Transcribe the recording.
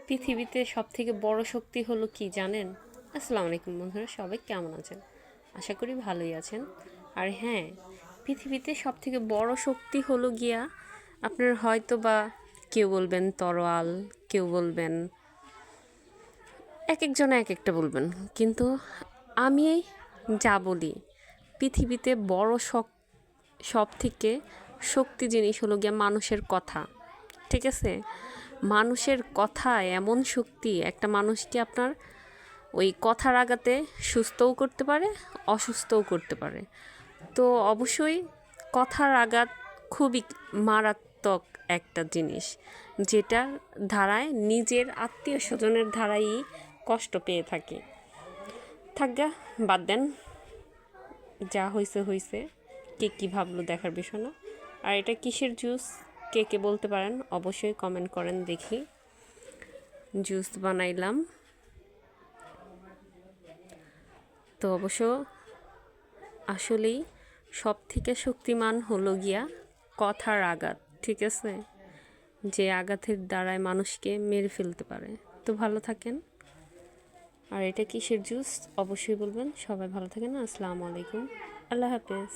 পৃথিবীতে সবথেকে বড় শক্তি হলো কি জানেন? আসসালামু আলাইকুম বন্ধুরা, সবাই কেমন আছেন? আশা করি ভালোই আছেন। আর হ্যাঁ, পৃথিবীতে সবথেকে বড় শক্তি হলো গিয়া আপনার হয়তো বা কেউ বলবেন তরোয়াল, কেউ বলবেন এক একজনে এক একটা বলবেন, কিন্তু আমি যা বলি পৃথিবীতে বড় সব থেকে শক্তি জিনিস হলো গিয়া মানুষের কথা। ঠিক আছে, মানুষের কথা এমন শক্তি, একটা মানুষকে আপনার ওই কথার আঘাতে সুস্থও করতে পারে, অসুস্থও করতে পারে। তো অবশ্যই কথার আঘাত খুবই মারাত্মক একটা জিনিস, যেটার ধারায় নিজের আত্মীয় স্বজনের ধারাই কষ্ট পেয়ে থাকি। থাকগা, বাদ দেন, যা হয়েছে হয়েছে, কে কী ভাবলো দেখার বিষয় না। আর এটা কিসের জুস, কে কে বলতে পারেন অবশ্যই কমেন্ট করেন দেখি। জুস বানাইলাম তো অবশ্য আসলেই সব থেকে শক্তিমান হলো গিয়া কথার আঘাত। ঠিক আছে, যে আঘাতের দ্বারায় মানুষকে মেরে ফেলতে পারে। তো ভালো থাকেন। আর এটা কিসের জুস অবশ্যই বলবেন। সবাই ভালো থাকেন। আসসালামু আলাইকুম, আল্লাহ হাফেজ।